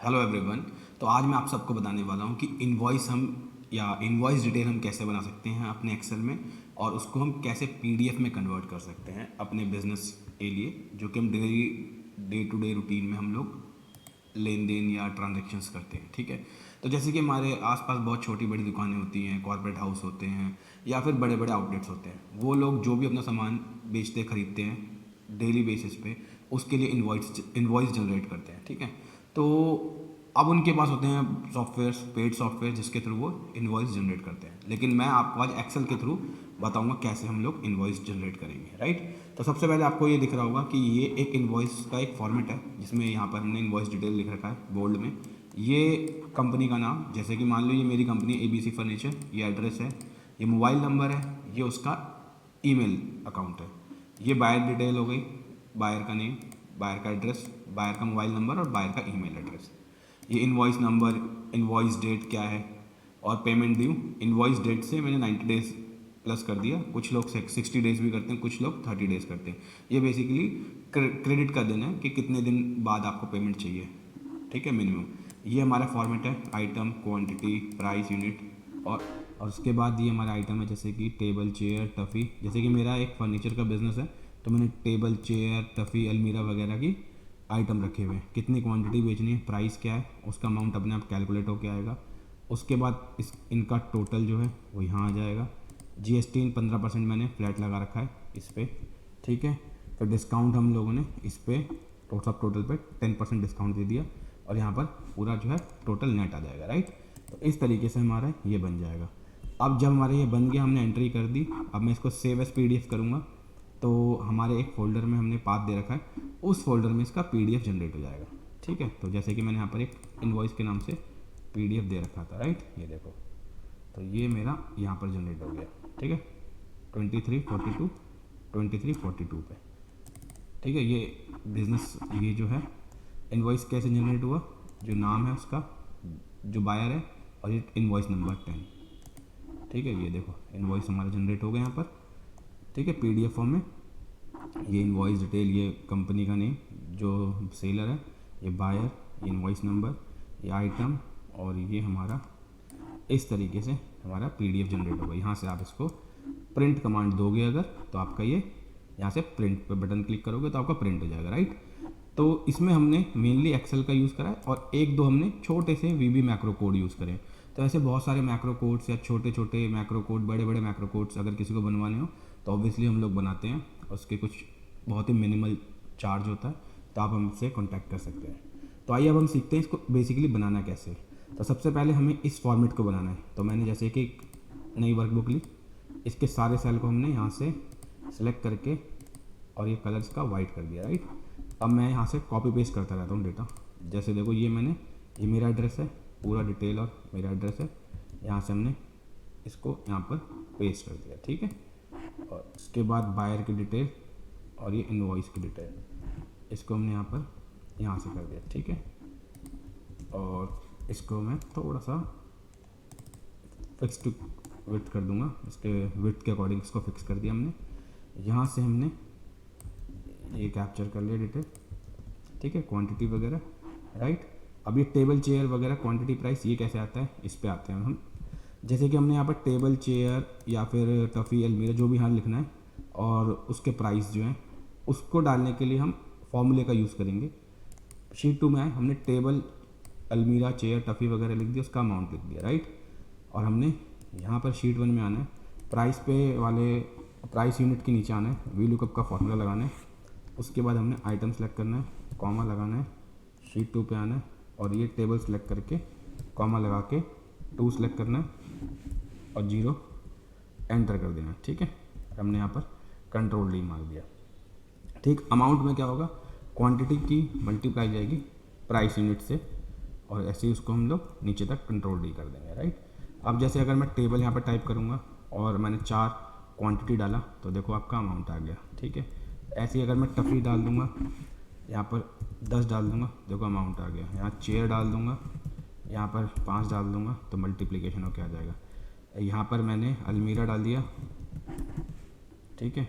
Hello everyone. तो आज मैं आप सबको बताने वाला हूँ कि इनवॉइस हम या इनवॉइस डिटेल हम कैसे बना सकते हैं अपने एक्सेल में, और उसको हम कैसे पीडीएफ में कन्वर्ट कर सकते हैं अपने बिजनेस के लिए, जो कि हम daily day to day routine में हम लोग लेन देन या ट्रांजेक्शन्स करते हैं। ठीक है, तो जैसे कि हमारे आसपास बहुत छोटी बड़ी दुकानें होती हैं, कॉर्पोरेट हाउस होते हैं या फिर बड़े बड़े आउटलेट्स होते हैं, वो लोग जो भी अपना सामान बेचते खरीदते हैं डेली बेसिस पे, उसके लिए इनवॉइस जनरेट करते हैं। ठीक है, तो अब उनके पास होते हैं सॉफ्टवेयर, पेड सॉफ्टवेयर, जिसके थ्रू वो इनवॉइस जनरेट करते हैं। लेकिन मैं आपको आज एक्सेल के थ्रू बताऊंगा कैसे हम लोग इनवॉइस जनरेट करेंगे। राइट, तो सबसे पहले आपको ये दिख रहा होगा कि ये एक इनवॉइस का एक फॉर्मेट है, जिसमें यहाँ पर हमने इनवॉइस डिटेल लिख रखा है बोल्ड में। ये कंपनी का नाम, जैसे कि मान लो ये मेरी कंपनी ABC फर्नीचर, ये एड्रेस है, ये मोबाइल नंबर है, ये उसका ईमेल अकाउंट है, ये बायर डिटेल हो गई, बायर का नेम, बायर का एड्रेस, बायर का मोबाइल नंबर और बायर का ईमेल एड्रेस। ये इनवॉइस नंबर, इनवॉइस डेट क्या है और पेमेंट ड्यू। इनवॉइस डेट से मैंने 90 डेज प्लस कर दिया, कुछ लोग 60 डेज भी करते हैं, कुछ लोग 30 डेज करते हैं। ये बेसिकली क्रेडिट कर देना है कि कितने दिन बाद आपको पेमेंट चाहिए। ठीक है, मिनिमम। ये हमारा फॉर्मेट है, आइटम, क्वांटिटी, प्राइस, यूनिट। और उसके बाद ये हमारा आइटम है, जैसे कि टेबल, चेयर, टफ़ी। जैसे कि मेरा एक फर्नीचर का बिजनेस है, तो मैंने टेबल, चेयर, टफ़ी, अलमीरा वगैरह की आइटम रखे हुए हैं। कितनी क्वांटिटी बेचनी है, प्राइस क्या है, उसका अमाउंट अपने आप कैलकुलेट होकर आएगा। उसके बाद इनका टोटल जो है वो यहाँ आ जाएगा। GST इन 15% मैंने फ्लैट लगा रखा है इस पर। ठीक है, फिर डिस्काउंट हम लोगों ने इस पर सब टोटल पे 10% डिस्काउंट दे दिया, और यहाँ पर पूरा जो है टोटल नेट आ जाएगा। राइट, तो इस तरीके से हमारा ये बन जाएगा। अब जब हमारा ये बन गया, हमने एंट्री कर दी, अब मैं इसको सेव एज PDF करूँगा, तो हमारे एक फ़ोल्डर में हमने पाथ दे रखा है, उस फोल्डर में इसका PDF जनरेट हो जाएगा। ठीक है, तो जैसे कि मैंने यहाँ पर एक इनवॉइस के नाम से PDF दे रखा था। राइट, ये देखो, तो ये मेरा यहाँ पर जनरेट हो गया। ठीक है, 2342 2342 पे। ठीक है, ये बिज़नेस, ये जो है इनवॉइस कैसे जनरेट हुआ, जो नाम है उसका, जो बायर है, और ये इनवॉइस नंबर 10। ठीक है, ये देखो इनवॉइस हमारा जनरेट हो गया यहाँ पर। ठीक है, PDF फॉर्म में। ये इनवॉइस डिटेल, ये कंपनी का नेम, जो सेलर है, ये बायर, ये इनवॉइस नंबर, ये आइटम, और ये हमारा इस तरीके से हमारा PDF जनरेट होगा। यहाँ से आप इसको प्रिंट कमांड दोगे अगर, तो आपका ये यहाँ से प्रिंट पे बटन क्लिक करोगे तो आपका प्रिंट हो जाएगा। राइट, तो इसमें हमने मेनली एक्सेल का यूज़ करा है, और एक दो हमने छोटे से VB मैक्रो कोड यूज़ करें। तो ऐसे बहुत सारे मैक्रो कोड्स या छोटे छोटे मैक्रो कोड, बड़े बड़े मैक्रो कोड्स अगर किसी को बनवाने हो तो ऑब्वियसली हम लोग बनाते हैं, उसके कुछ बहुत ही मिनिमल चार्ज होता है, तो आप हमसे कॉन्टैक्ट कर सकते हैं। तो आइए अब हम सीखते हैं इसको बेसिकली बनाना कैसे। तो सबसे पहले हमें इस फॉर्मेट को बनाना है। तो मैंने जैसे कि एक नई वर्कबुक ली, इसके सारे सेल को हमने यहाँ से सेलेक्ट करके और ये कलर्स का वाइट कर दिया। राइट, अब मैं यहाँ से कॉपी पेस्ट करता रहता हूँ डेटा। जैसे देखो, ये मेरा एड्रेस है, पूरा डिटेल और मेरा एड्रेस है, यहाँ से हमने इसको यहाँ पर पेस्ट कर दिया। ठीक है, और उसके बाद बायर की डिटेल और ये इनवॉइस की डिटेल, इसको हमने यहाँ से कर दिया। ठीक है, और इसको मैं थोड़ा सा फिक्स टू विड्थ कर दूंगा, इसके विड्थ के अकॉर्डिंग इसको फिक्स कर दिया हमने। यहाँ से हमने ये कैप्चर कर लिया डिटेल। ठीक है, क्वांटिटी वगैरह। राइट, अब ये टेबल, चेयर वगैरह, क्वांटिटी, प्राइस, ये कैसे आता है, इस पे आते हैं हम। जैसे कि हमने यहाँ पर टेबल, चेयर या फिर टफ़ी, अलमीरा, जो भी यहाँ लिखना है, और उसके प्राइस जो हैं उसको डालने के लिए हम फॉर्मूले का यूज़ करेंगे। शीट 2 में आए, हमने टेबल, अलमीरा, चेयर, टफ़ी वगैरह लिख दिया, उसका अमाउंट लिख दिया। राइट, और हमने यहाँ पर शीट 1 में आना है, प्राइस पे वाले प्राइस यूनिट के नीचे आना है, VLOOKUP का फॉर्मूला लगाना है। उसके बाद हमने आइटम सेलेक्ट करना है, कॉमा लगाना है, शीट 2 पे आना है, और ये टेबल सेलेक्ट करके कॉमा लगा के 2 सेलेक्ट करना है और 0 एंटर कर देना है। ठीक है, हमने यहाँ पर कंट्रोल D मार दिया। ठीक, अमाउंट में क्या होगा, क्वांटिटी की मल्टीप्लाई जाएगी प्राइस यूनिट से, और ऐसे ही उसको हम लोग नीचे तक कंट्रोल D कर देंगे। राइट, अब जैसे अगर मैं टेबल यहाँ पर टाइप करूँगा और मैंने 4 क्वांटिटी डाला, तो देखो आपका अमाउंट आ गया। ठीक है, ऐसे ही अगर मैं टफ़ी डाल दूँगा, यहाँ पर 10 डाल दूँगा, देखो अमाउंट आ गया। यहाँ चेयर डाल दूँगा, यहाँ पर 5 डाल दूँगा, तो मल्टीप्लिकेशन होकर आ जाएगा। यहाँ पर मैंने अलमीरा डाल दिया। ठीक है,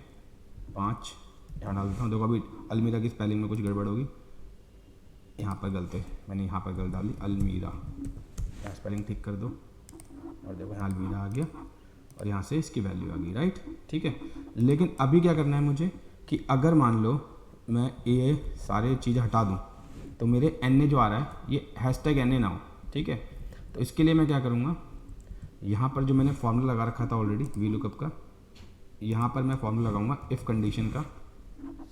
5 यहाँ डाल देता हूँ। देखो अभी अलमीरा की स्पेलिंग में कुछ गड़बड़ होगी, यहाँ पर गलत है, मैंने यहाँ पर गलत डाली अलमीरा, यहाँ स्पेलिंग ठीक कर दो और देखो यहाँ अलमीरा आ गया और यहाँ से इसकी वैल्यू आ गई, राइट। ठीक है, लेकिन अभी क्या करना है मुझे कि अगर मान लो मैं ये सारे चीज़ें हटा दूँ तो मेरे एन जो आ रहा है ये हैशटैग एन ना हो। ठीक है, तो इसके लिए मैं क्या करूँगा, यहाँ पर जो मैंने फॉर्मूला लगा रखा था ऑलरेडी वी लुकअप का, यहाँ पर मैं फॉर्मूला लगाऊंगा इफ़ कंडीशन का,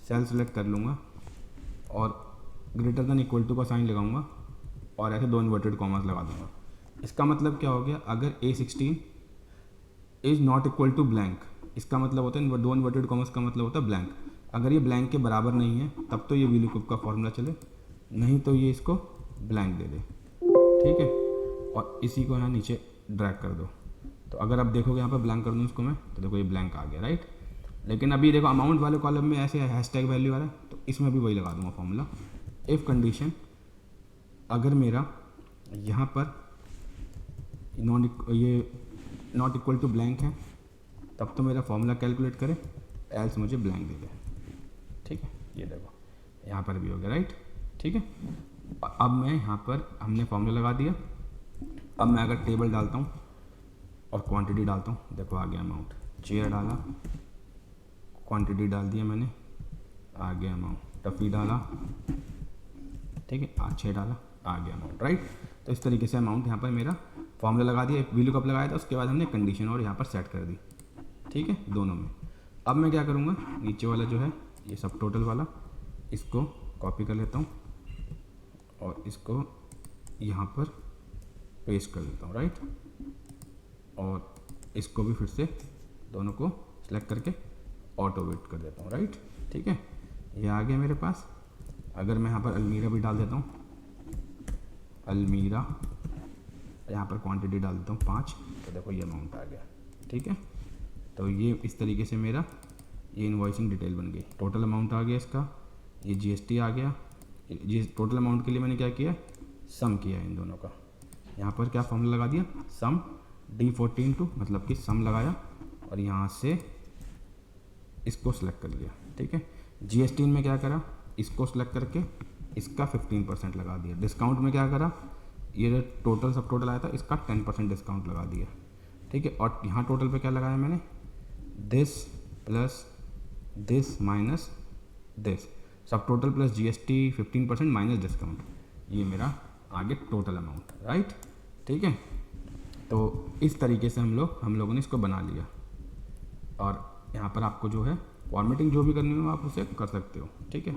सेल सेलेक्ट कर लूँगा और ग्रेटर देन इक्वल टू का साइन लगाऊंगा और ऐसे 2 इन्वर्टेड कॉमर्स लगा दूंगा। इसका मतलब क्या हो गया, अगर A16 is not equal to blank, इसका मतलब होता है 2 इन्वर्टेड कॉमर्स का मतलब होता है ब्लैंक। अगर ये ब्लैंक के बराबर नहीं है तब तो ये वी लुकअप का फॉर्मूला चले, नहीं तो ये इसको ब्लैंक दे दे। ठीक है, और इसी को यहाँ नीचे ड्रैग कर दो, तो अगर आप देखोगे यहाँ पर ब्लैंक कर दूँ इसको मैं, तो देखो ये ब्लैंक आ गया, राइट। लेकिन अभी देखो अमाउंट वाले कॉलम में ऐसे हैशटैग वैल्यू आ रहा है, तो इसमें भी वही लगा दूंगा फॉर्मूला इफ़ कंडीशन, अगर मेरा यहाँ पर नॉट इक्वल टू ब्लैंक है तब तो मेरा फॉर्मूला कैलकुलेट करे, एल्स मुझे ब्लैंक दे दे। ठीक है, ये देखो यहाँ पर भी हो गया, राइट। ठीक है, अब मैं यहाँ पर हमने फॉर्मूला लगा दिया, अब मैं अगर टेबल डालता हूँ और क्वांटिटी डालता हूँ, देखो आ गया अमाउंट, चेयर डाला, क्वांटिटी डाल दिया मैंने, आ गया अमाउंट, टफ़ी डाला, ठीक है, अच्छे डाला, आ गया अमाउंट, राइट। तो इस तरीके से अमाउंट यहाँ पर मेरा फॉर्मूला लगा दिया, वी लुकअप लगाया था, उसके बाद हमने कंडीशन और यहाँ पर सेट कर दी। ठीक है, दोनों में। अब मैं क्या करूँगा, नीचे वाला जो है ये सब टोटल वाला, इसको कॉपी कर लेता हूँ और इसको यहाँ पर पेस्ट कर देता हूँ, राइट। और इसको भी फिर से दोनों को सिलेक्ट करके ऑटो वेट कर देता हूँ, राइट। ठीक है, ये आ गया मेरे पास। अगर मैं यहाँ पर अलमीरा भी डाल देता हूँ, अलमीरा, यहाँ पर क्वांटिटी डाल देता हूँ 5, तो देखो ये अमाउंट आ गया। ठीक है, तो ये इस तरीके से मेरा ये इनवॉइसिंग डिटेल बन गई, टोटल अमाउंट आ गया इसका, ये जीएसटी आ गया। टोटल अमाउंट के लिए मैंने क्या किया, सम किया इन दोनों का, यहाँ पर क्या फॉर्मूला लगा दिया, सम D14 मतलब कि सम लगाया और यहाँ से इसको सिलेक्ट कर लिया। ठीक है, जीएसटी में क्या करा, इसको सिलेक्ट करके इसका 15% लगा दिया। डिस्काउंट में क्या करा, ये जो टोटल सब टोटल आया था इसका 10% डिस्काउंट लगा दिया। ठीक है, और यहाँ टोटल पे क्या लगाया मैंने, this plus this minus this, सब total plus GST 15% minus discount, ये मेरा आगे टोटल अमाउंट, राइट। ठीक है, तो इस तरीके से हम लोगों ने इसको बना लिया। और यहाँ पर आपको जो है फॉर्मेटिंग जो भी करनी हो आप उसे कर सकते हो। ठीक है,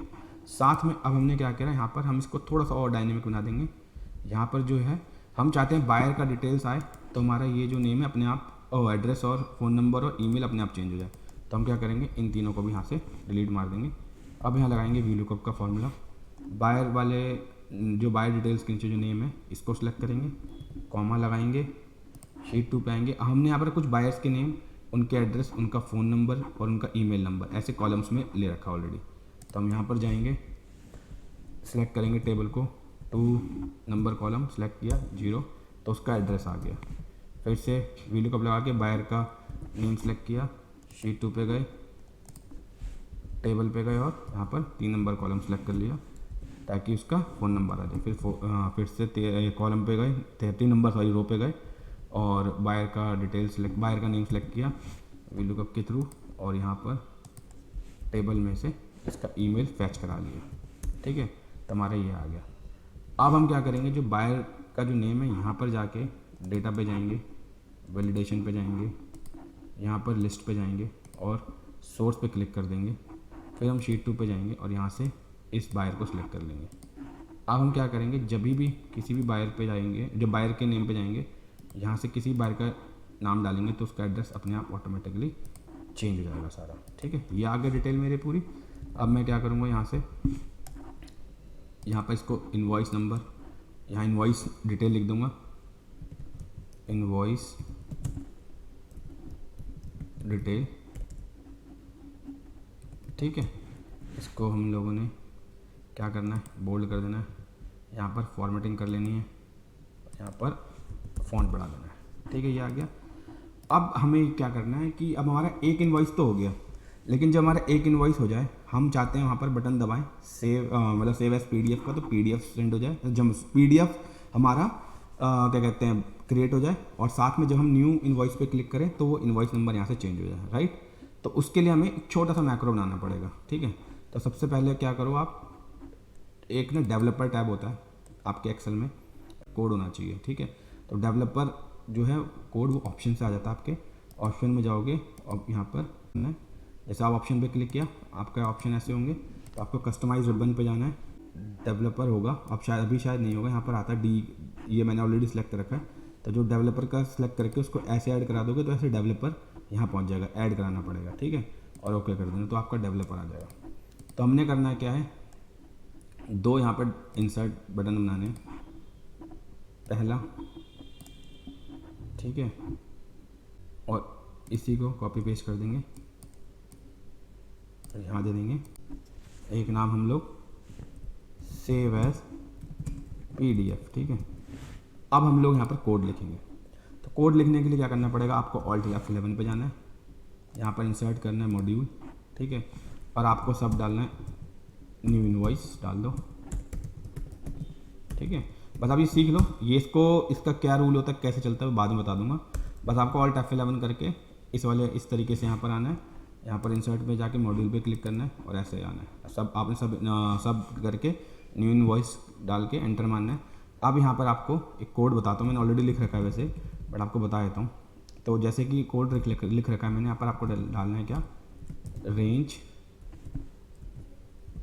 साथ में अब हमने क्या किया, यहाँ पर हम इसको थोड़ा सा और डायनेमिक बना देंगे। यहाँ पर जो है हम चाहते हैं बायर का डिटेल्स आए, तो हमारा ये जो नेम है अपने आप एड्रेस और फ़ोन नंबर और ईमेल अपने आप चेंज हो जाए। तो हम क्या करेंगे, इन तीनों को भी यहाँ से डिलीट मार देंगे। अब यहाँ लगाएंगे वी लुकअप का फॉर्मूला, बायर वाले जो बायर डिटेल्स के नीचे जो नेम है इसको सिलेक्ट करेंगे, कॉमा लगाएंगे, शीट 2 पे आएंगे। हमने यहाँ पर कुछ बायर्स के नेम, उनके एड्रेस, उनका फ़ोन नंबर और उनका ईमेल नंबर ऐसे कॉलम्स में ले रखा ऑलरेडी। तो हम यहाँ पर जाएंगे, सिलेक्ट करेंगे टेबल को, 2 नंबर कॉलम सिलेक्ट किया 0, तो उसका एड्रेस आ गया। फिर से वी लुकअप लगा के बायर का नेम सेलेक्ट किया, शीट 2 पे गए, टेबल पे गए और यहाँ पर 3 नंबर कॉलम सेलेक्ट कर लिया ताकि उसका फ़ोन नंबर आ जाए। फिर से कॉलम पे गए, 3 नंबर सॉरी रो पे गए और बायर का डिटेल सेलेक्ट, बायर का नेम सेलेक्ट किया वी लुकअप के थ्रू और यहाँ पर टेबल में से इसका ईमेल फैच करा लिया। ठीक है, तो हमारा ये आ गया। अब हम क्या करेंगे, जो बायर का जो नेम है यहाँ पर जाके डेटा पे जाएंगे, वैलिडेशन पे जाएंगे, यहाँ पर लिस्ट पे जाएंगे और सोर्स पे क्लिक कर देंगे। फिर हम शीट 2 पे जाएंगे और यहाँ से इस बायर को सिलेक्ट कर लेंगे। अब हम क्या करेंगे, जब भी किसी भी बायर पे जाएंगे, जो बायर के नेम पे जाएंगे, यहाँ से किसी बायर का नाम डालेंगे तो उसका एड्रेस अपने आप ऑटोमेटिकली चेंज हो जाएगा सारा। ठीक है, ये आ गया डिटेल मेरी पूरी। अब मैं क्या करूँगा, यहाँ से यहाँ पर इसको इनवॉइस नंबर, यहाँ इनवॉइस डिटेल लिख दूँगा, इनवॉइस डिटेल। ठीक है, इसको हम लोगों ने क्या करना है, बोल्ड कर देना है, यहाँ पर फॉर्मेटिंग कर लेनी है, यहाँ पर फ़ॉन्ट बढ़ा देना है। ठीक है, ये आ गया। अब हमें क्या करना है कि अब हमारा एक इनवॉइस तो हो गया, लेकिन जब हमारा एक इन्वॉइस हो जाए, हम चाहते हैं वहाँ पर बटन दबाएं सेव, मतलब सेव एज पीडीएफ का, तो पीडीएफ सेंड हो जाए, जब पीडीएफ हमारा क्या कहते हैं क्रिएट हो जाए, और साथ में जब हम न्यू इन्वॉइस पे क्लिक करें तो वो इन्वॉइस नंबर यहाँ से चेंज हो जाए, राइट। तो उसके लिए हमें एक छोटा सा मैक्रो बनाना पड़ेगा, ठीक है। तो सबसे पहले क्या करो आप, एक ना डेवलपर टैब होता है आपके एक्सेल में, कोड होना चाहिए, ठीक है। तो डेवलपर जो है कोड, वो ऑप्शन से आ जाता है, आपके ऑप्शन में जाओगे और यहाँ पर जैसे आप ऑप्शन पे क्लिक किया, आपका ऑप्शन ऐसे होंगे, तो आपको कस्टमाइज रिबन पे जाना है, डेवलपर होगा, अब शायद अभी शायद नहीं होगा, यहाँ पर आता है डी, ये मैंने ऑलरेडी सेलेक्ट रखा है। तो जो डेवलपर का सेलेक्ट करके उसको ऐसे ऐड करा दोगे तो ऐसे डेवलपर यहाँ पहुँच जाएगा, ऐड कराना पड़ेगा, ठीक है, और ओके कर देना तो आपका डेवलपर आ जाएगा। तो हमने करना है क्या है, दो यहाँ पर इंसर्ट बटन बनाने हैं, पहला, ठीक है, और इसी को कॉपी पेस्ट कर देंगे, यहाँ दे देंगे एक नाम हम लोग सेव एज पीडीएफ, ठीक है। अब हम लोग यहाँ पर कोड लिखेंगे। तो कोड लिखने के लिए क्या करना पड़ेगा, आपको ऑल्ट F11 पे जाना है, यहाँ पर इंसर्ट करना है मॉड्यूल, ठीक है, और आपको सब डालना है, न्यू इनवॉइस डाल दो, ठीक है। बस आप ये सीख लो, ये इसका क्या रूल होता है, कैसे चलता है, बाद में बता दूंगा। बस आपको ऑल्ट F11 करके इस तरीके से यहाँ पर आना है, यहाँ पर इंसर्ट पे जाके मॉड्यूल पे क्लिक करना है और ऐसे आना है, सब आपने सब करके न्यू इनवॉइस डाल के एंटर मारना है। अब यहाँ पर आपको एक कोड बताता हूँ, मैंने ऑलरेडी लिख रखा है वैसे, बट आपको बता देता हूँ। तो जैसे कि कोड लिख रखा है मैंने, यहाँ पर आपको डालना है क्या, रेंज,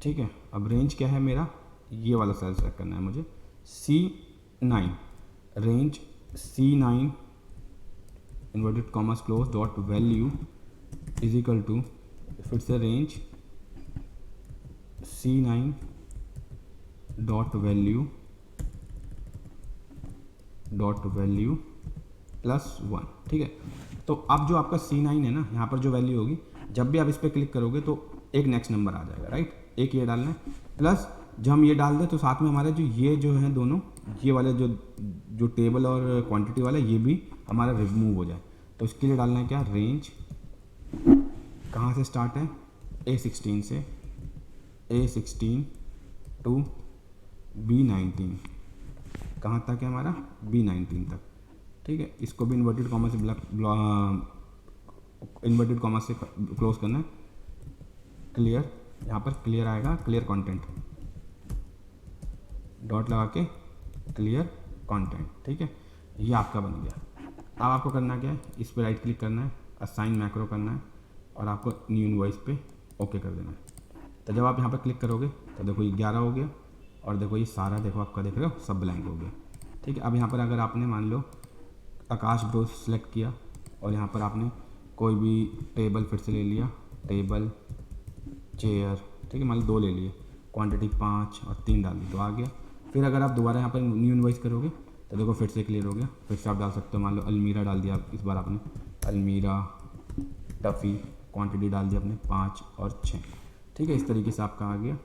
ठीक है। अब रेंज क्या है मेरा, ये वाला सेल सेलेक्ट करना है मुझे, C9, range C9 inverted commas close dot value is equal to, फिर से रेंज C9 डॉट वैल्यू +1, ठीक है। तो अब जो आपका C9 है ना, यहाँ पर जो वैल्यू होगी, जब भी आप इस पर क्लिक करोगे तो एक नेक्स्ट नंबर आ जाएगा, राइट, एक ये डालना है, प्लस जब हम ये डाल दें तो साथ में हमारे जो है दोनों ये वाले जो टेबल और क्वांटिटी वाला, ये भी हमारा रिमूव हो जाए। तो इसके लिए डालना है क्या, रेंज कहाँ से स्टार्ट है, A16 से, A16 टू B19, कहाँ तक है हमारा, B19 तक, ठीक है। इसको भी इन्वर्टेड कॉमा से क्लोज करना है, क्लियर, यहाँ पर क्लियर आएगा, क्लियर कंटेंट, डॉट लगा के क्लियर कंटेंट, ठीक है, ये आपका बन गया। अब आपको करना क्या है, इस पर राइट क्लिक करना है, असाइन मैक्रो करना है, और आपको न्यू इनवॉइस पे ओके कर देना है। तो जब आप यहाँ पर क्लिक करोगे तो देखो ये 11 हो गया, और देखो ये सारा देखो आपका देख रहे हो सब ब्लैंक हो गया, ठीक है। अब यहाँ पर अगर आपने मान लो आकाश ब्रो सेलेक्ट किया, और यहाँ पर आपने कोई भी टेबल फिर से ले लिया, टेबल चेयर, ठीक है, मान लो 2 ले लिए, क्वांटिटी 5 और 3 डाल दी तो आ गया। फिर अगर आप दोबारा यहाँ पर न्यू इनवॉइस करोगे तो देखो फिर से क्लियर हो गया, फिर से आप डाल सकते हो, मान लो अलमीरा डाल दिया इस बार आपने, अलमीरा टफ़ी, क्वांटिटी डाल दी आपने 5 और 6, ठीक है। इस तरीके से आपका आ गया,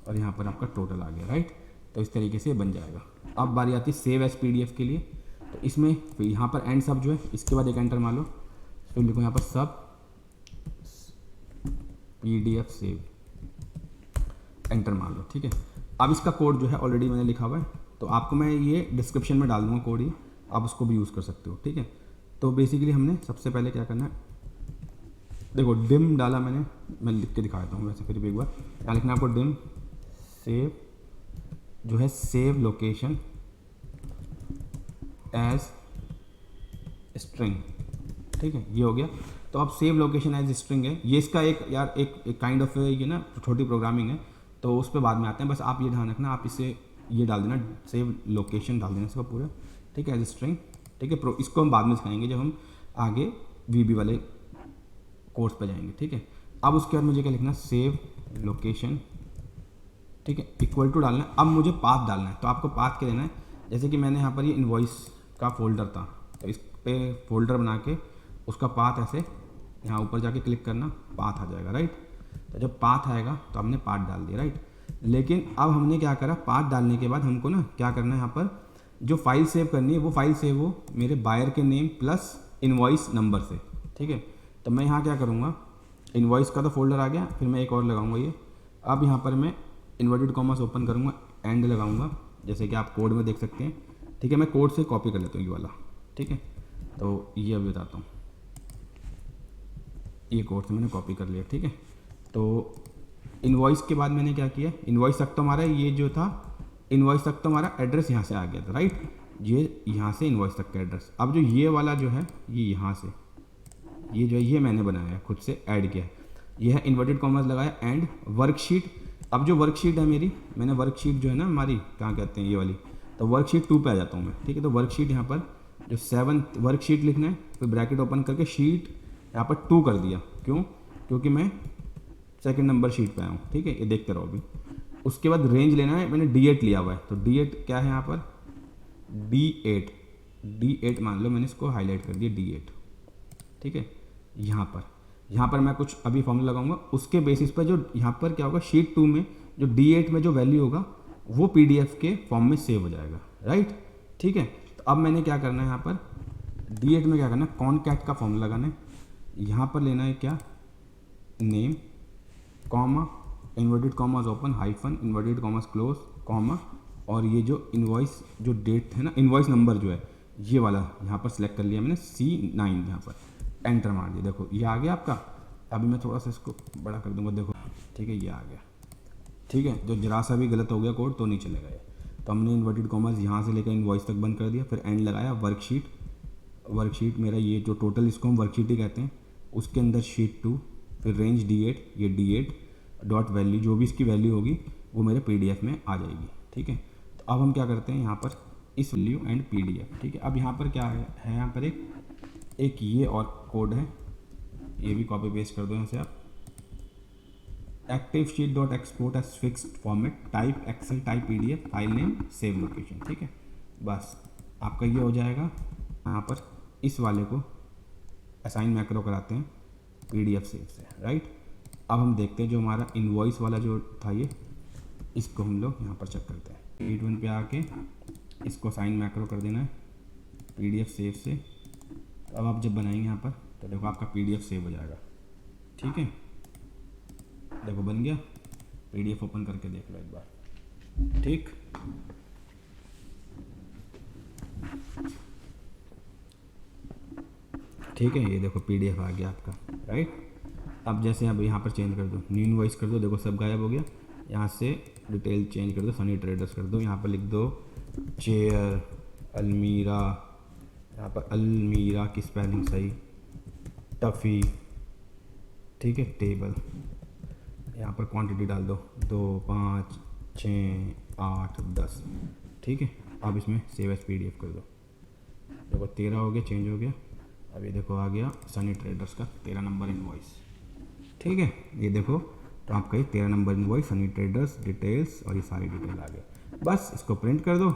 और यहाँ पर आपका टोटल आ गया, राइट। तो इस तरीके से बन जाएगा। अब बारी आती है सेव एज पीडीएफ के लिए। तो इसमें फिर यहाँ पर एंड सब जो है, इसके बाद एक एंटर मार लो, फिर लिखो यहाँ पर सब पीडीएफ सेव, एंटर मार लो, ठीक है। अब इसका कोड जो है ऑलरेडी मैंने लिखा हुआ है, तो आपको मैं ये डिस्क्रिप्शन में डाल दूँगा कोड, ही आप उसको भी यूज़ कर सकते हो, ठीक है। तो बेसिकली हमने सबसे पहले क्या करना है, देखो डिम डाला मैंने, मैं लिख के दिखा देता हूँ वैसे, फिर भी एक बार क्या लिखना है आपको, डिम सेव जो है सेव लोकेशन एज स्ट्रिंग, ठीक है, ये हो गया। तो अब सेव लोकेशन एज स्ट्रिंग है, ये इसका एक काइंड ऑफ ये ना छोटी प्रोग्रामिंग है, तो उस पर बाद में आते हैं। बस आप ये ध्यान रखना, आप इसे ये डाल देना, सेव लोकेशन डाल देना इसका पूरा, ठीक है, एज स्ट्रिंग, ठीक है। इसको हम बाद में सिखाएंगे जब हम आगे VB वाले कोर्स पे जाएंगे, ठीक है। अब उसके बाद मुझे क्या लिखना है, सेव लोकेशन, ठीक है, इक्वल टू डालना है। अब मुझे पाथ डालना है, तो आपको पाथ क्या देना है, जैसे कि मैंने यहाँ पर ये इन्वॉइस का फोल्डर था, तो इस पे फोल्डर बना के उसका पाथ ऐसे यहाँ ऊपर जाके क्लिक करना, पाथ आ जाएगा, राइट। तो जब पाथ आएगा तो हमने पाथ डाल दिया, राइट। लेकिन अब हमने क्या करा, पाथ डालने के बाद हमको ना क्या करना है, यहाँ पर जो फाइल सेव करनी है वो फाइल सेव हो मेरे बायर के नेम प्लस इन्वॉइस नंबर से, ठीक है। तो मैं यहाँ क्या करूँगा, इनवॉइस का तो फोल्डर आ गया, फिर मैं एक और लगाऊंगा ये। अब यहाँ पर मैं इन्वर्टेड कॉमास ओपन करूँगा, एंड लगाऊंगा, जैसे कि आप कोड में देख सकते हैं। ठीक है, मैं कोड से कॉपी कर लेता हूँ ये वाला। ठीक है, तो ये अभी बताता हूँ, ये कोड से मैंने कॉपी कर लिया। ठीक है, तो इनवॉइस के बाद मैंने क्या किया, इनवॉइस तक तो हमारा ये जो था, इनवॉइस तक तो हमारा एड्रेस यहाँ से आ गया था, राइट। ये यहाँ से इनवॉइस तक का एड्रेस। अब जो ये वाला जो है, ये यहाँ से, ये जो है ये मैंने बनाया है, खुद से ऐड किया है। ये है इन्वर्टेड कॉमर्स लगाया, एंड वर्कशीट। अब जो वर्कशीट है मेरी, मैंने वर्कशीट जो है ना हमारी, कहाँ कहते हैं ये वाली, तो वर्कशीट 2 पे आ जाता हूँ मैं। ठीक है, तो वर्कशीट यहाँ पर जो 7th वर्कशीट लिखना है, फिर ब्रैकेट ओपन करके शीट यहाँ पर 2 कर दिया। क्यों? क्योंकि मैं 2nd नंबर शीट पे आया हूँ। ठीक है, ये देखते रहो अभी। उसके बाद रेंज लेना है, मैंने D8 लिया हुआ है, तो D8 क्या है यहाँ पर, D8 मान लो, मैंने इसको हाईलाइट कर दिया D8। ठीक है, यहाँ पर मैं कुछ अभी फॉर्मूला लगाऊंगा, उसके बेसिस पर जो यहाँ पर क्या होगा, शीट 2 में जो D8 में जो वैल्यू होगा वो PDF के फॉर्म में सेव हो जाएगा, राइट। ठीक है, तो अब मैंने क्या करना है, यहाँ पर D8 में क्या करना है, कॉनकैट का फॉर्मूला लगाना है। यहाँ पर लेना है क्या, name, comma, inverted commas open, hyphen, inverted commas close, comma, और ये जो इनवॉइस जो डेट है ना, इनवॉइस नंबर जो है ये वाला यहाँ पर सिलेक्ट कर लिया मैंने, C9, यहाँ पर एंटर मार दिया। देखो ये आ गया आपका। अभी मैं थोड़ा सा इसको बड़ा कर दूंगा, देखो। ठीक है, ये आ गया। ठीक है, जो जरा सा भी गलत हो गया कोड तो नहीं चलेगा ये। तो हमने इन्वर्टेड कॉमास यहाँ से लेकर इनवॉइस तक बंद कर दिया, फिर एंड लगाया। वर्कशीट मेरा ये जो टोटल, इसको हम वर्कशीट ही कहते हैं, उसके अंदर शीट 2, फिर रेंज D8, ये D8 डॉट वैल्यू, जो भी इसकी वैल्यू होगी वो मेरे PDF में आ जाएगी। ठीक है, तो अब हम क्या करते हैं, यहाँ पर इस वैल्यू एंड PDF। ठीक है, अब यहाँ पर क्या है यहाँ पर एक ये और कोड है, ये भी कॉपी पेस्ट कर दो यहाँ से आप। Active sheet dot export as fixed format, type excel, type PDF, file name, save location. ठीक है, बस आपका ये हो जाएगा। यहाँ पर इस वाले को असाइन मैक्रो कराते हैं PDF सेव से, राइट। अब हम देखते हैं जो हमारा इनवॉइस वाला जो था ये, इसको हम लोग यहाँ पर चेक करते हैं। शीट 1 पे आके इसको असाइन मैक्रो कर देना है PDF सेव से। अब आप जब बनाएंगे यहाँ पर तो देखो आपका PDF सेव हो जाएगा। ठीक है, देखो बन गया। PDF ओपन करके देख लो एक बार। ठीक, ठीक है, ये देखो PDF आ गया आपका, राइट। अब जैसे अब यहाँ पर चेंज कर दो, न्यू इनवॉइस कर दो, देखो सब गायब हो गया। यहाँ से डिटेल चेंज कर दो, सनी ट्रेडर्स कर दो, यहाँ पर लिख दो चेयर, अलमीरा, यहाँ पर अलमीरा की स्पेलिंग सही, टफ़ी। ठीक है, टेबल, यहाँ पर क्वांटिटी डाल दो 2, 5, 6, 8, 10। ठीक है, अब इसमें सेव एज PDF कर दो। देखो 13 हो गया, चेंज हो गया। अब ये देखो आ गया सनी ट्रेडर्स का 13 नंबर इनवॉइस। ठीक है, ये देखो, तो आपका ये 13 number invoice, Sunny traders, details, और ये सारी डिटेल आ गए। बस इसको प्रिंट कर दो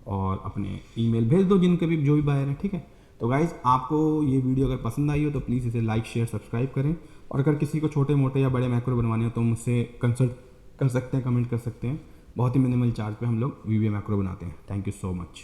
और अपने ईमेल भेज दो जिनके भी, जो भी बायर है। ठीक है, तो गाइज़ आपको ये वीडियो अगर पसंद आई हो तो प्लीज़ इसे लाइक, शेयर, सब्सक्राइब करें। और अगर किसी को छोटे मोटे या बड़े मैक्रो बनवाने हो तो मुझसे कंसल्ट कर सकते हैं, कमेंट कर सकते हैं। बहुत ही मिनिमल चार्ज पे हम लोग VBA मैक्रो बनाते हैं। Thank you so much.